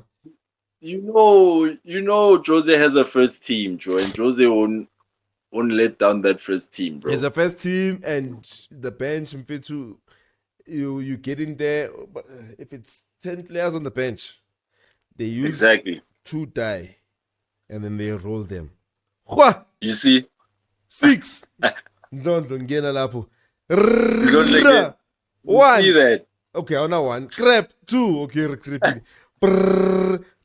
You know Jose has a first team, Joe, and Jose won't let down that first team, bro. It's a first team and the bench, Mfethu, you get in there, but if it's 10 players on the bench, they use 2 die and then they roll them. You see? 6. Don't get a lapo. You don't like it. 1. See that? Okay, on a 1. Crap. 2. Okay, 3.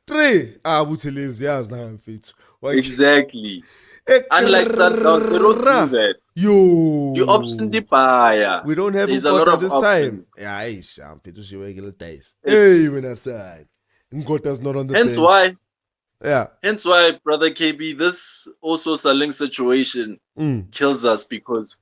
Buccaneers, yes, now I'm fit. Exactly. Unlike Sundowns, they don't do that. You option the buyer. We don't have Nkota this time. Yeah, I'm fit to show regular days. Hey, when I said Nkota's not on the bench. Hence why, brother KB, this also Saleng situation kills us because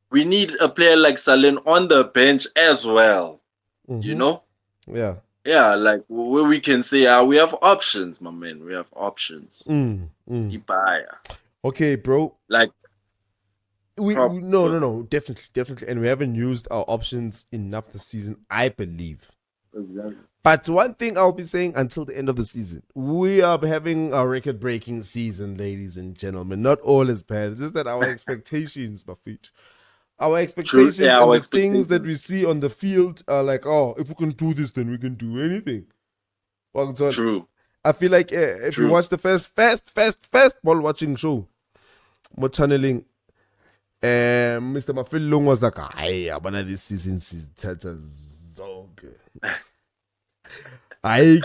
we need a player like Saleng on the bench as well. You know? Yeah. Yeah, like where we can say, we have options, my man. We have options. Okay, bro. Like, no, definitely. And we haven't used our options enough this season, I believe. Exactly. But one thing I'll be saying until the end of the season, we are having a record-breaking season, ladies and gentlemen. Not all is bad. It's just that our expectations, my feet. Our expectations and the things that we see on the field are like, if we can do this, then we can do anything. True. I feel like if you watch the first ball watching show, more channeling, Mr. Mafil Long was like, I want this season I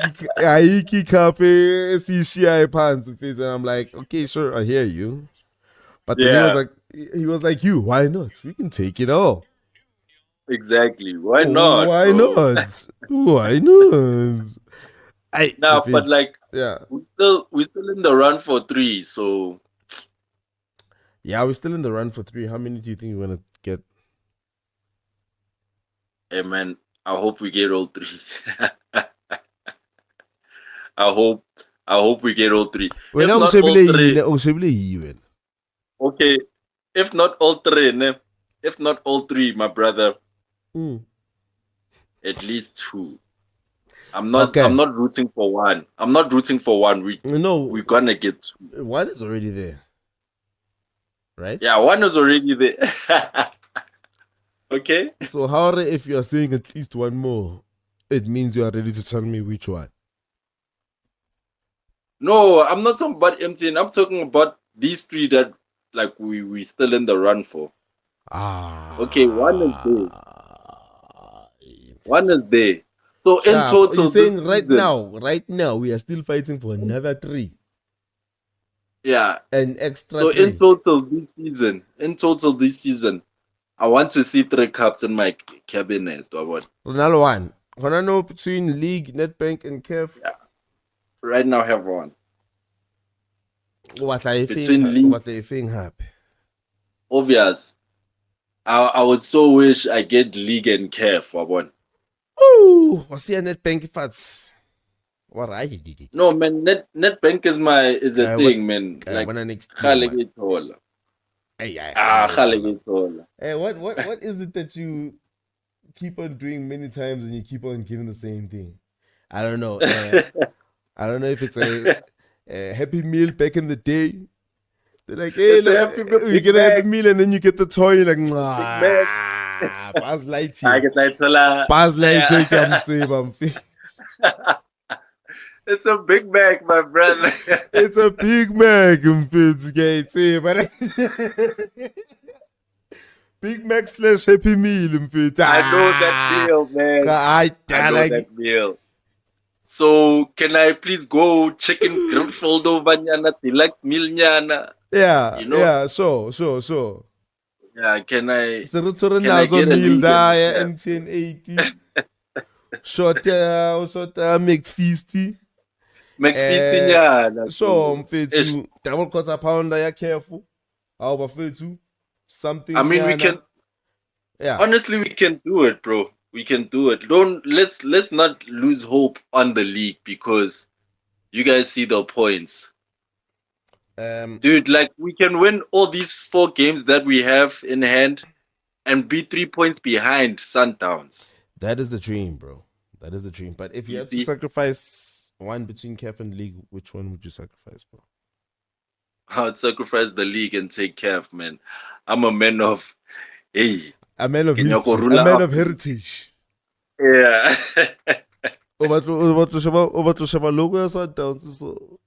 kick up CCI pants and I'm like, okay, sure, I hear you. But then he was like, you, why not? We can take it all. Exactly. Why not? Why not? Why not? But like, we're still in the run for 3, so yeah, we're still in the run for 3. How many do you think we're gonna get? Hey man, I hope we get all 3. I hope we get all 3. If not all 3. Okay, if not all 3, if not all three, my brother, Mm. at least two. I'm not Okay. I'm not rooting for one. I'm not rooting for one. No, We're gonna get two. one is already there, right? Yeah, one is already there. Okay. So how if you are saying at least one more, it means you are ready to tell me which one. No, I'm not talking about MTN. I'm talking about these three that like we still in the run for. Okay, one is there. One is there. So in Sharp. total, You're saying this season, right now, we are still fighting for another 3. yeah. An extra So 3. in total this season, I want to see 3 cups in my cabinet. Or what? Ronaldo one. Can I know between League, Netbank, and KEF? Yeah. Right now, I have one. What are you Between League, What are you feeling happy? obvious. I would so wish I get League and care for one. Ooh, what's your Netbank fats? What are you did it? No man, Netbank is a thing, man. Like Hey, what is it that you keep on doing many times and you keep on getting the same thing? I don't know. I don't know if it's a Happy Meal back in the day. They're like, hey, look, you get a Happy Meal and then you get the toy. You're like, Buzz Lightyear. Buzz Lightyear. It's a Big Mac, my brother. It's a Big Mac. Big Mac / Happy Meal. I know that meal, man. I know that meal. So can I please go chicken grilled foldo banyana deluxe meal nyana? Yeah, you know? Yeah, sure. Yeah, can I get a meal there in 1080? Short McFeasty. McFeasty nyana. So mfethu double quarter pounder, ya careful. How about fethu? Something. I mean, we can. Yeah. Honestly, we can do it, bro. We can do it. Let's not lose hope on the league because you guys see the points. Dude, like we can win all these 4 games that we have in hand and be 3 points behind Sundowns. That is the dream, bro. That is the dream. But if you have to sacrifice one between KEF and league, which one would you sacrifice, bro? I would sacrifice the league and take KEF, man. I'm a man of a man of history, a man of heritage. Yeah. Over to Shaba logo or Sundowns, so.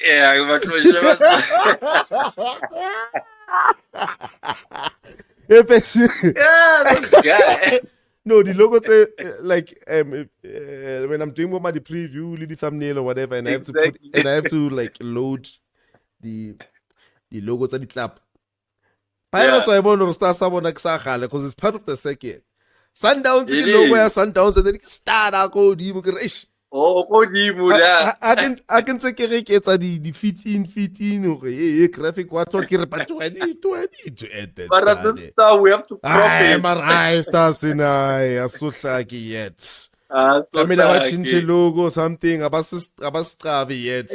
Yeah, over to Shaba. Yeah, no, the logo say like when I'm doing the preview, the thumbnail or whatever, and I have to like load the logos at the club. Pirates I want to start someone like Saga because it's part of the second. Sundowns the logo ya Sundowns and then start a code immigration. Oh, I can say it's the fit in okay graphic what but we have to profit. Stars in yet. Camila watching logo something about yet.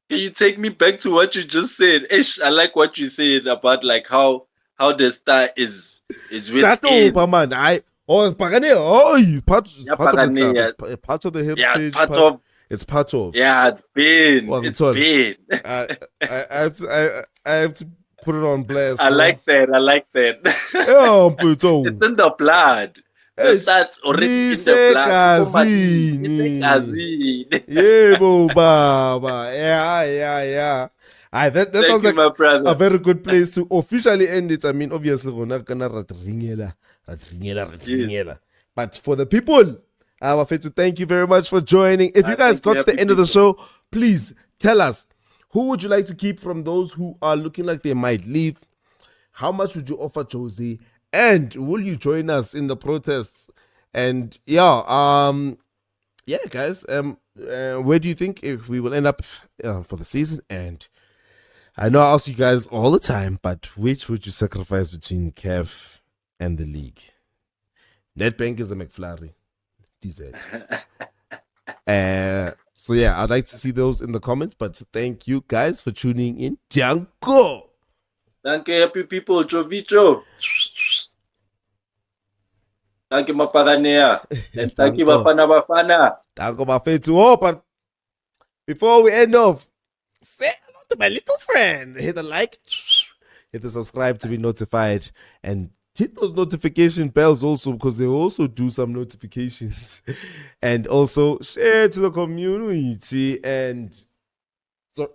Can you take me back to what you just said? I like what you said about like how the star is with part of the heritage. It's part of. Yeah, it's been. I have to put it on blast. I like that. Yeah, it's in the blood. That's already in the blood. Yeah, Baba. Yeah. That sounds like a very good place to officially end it. I mean, obviously, we're not gonna ringela. But for the people, I'm afraid to thank you very much for joining. If you guys got to the end of the show, please tell us who would you like to keep from those who are looking like they might leave. How much would you offer José? And will you join us in the protests? And guys, where do you think if we will end up for the season? And I know I ask you guys all the time, but which would you sacrifice between KEF and the league? Netbank is a McFlurry. DZ. So yeah, I'd like to see those in the comments. But thank you guys for tuning in. Danko. Thank you, happy people. Jovicho. Thank you, Mapaganea. And thank you, Bafana Bafana. Danko Mafetu. Oh, but before we end off, say hello to my little friend. Hit the like, hit the subscribe to be notified, and hit those notification bells also, because they also do some notifications. And also share to the community, and so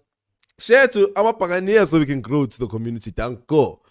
share to our Buccaneers so we can grow to the community. Danko.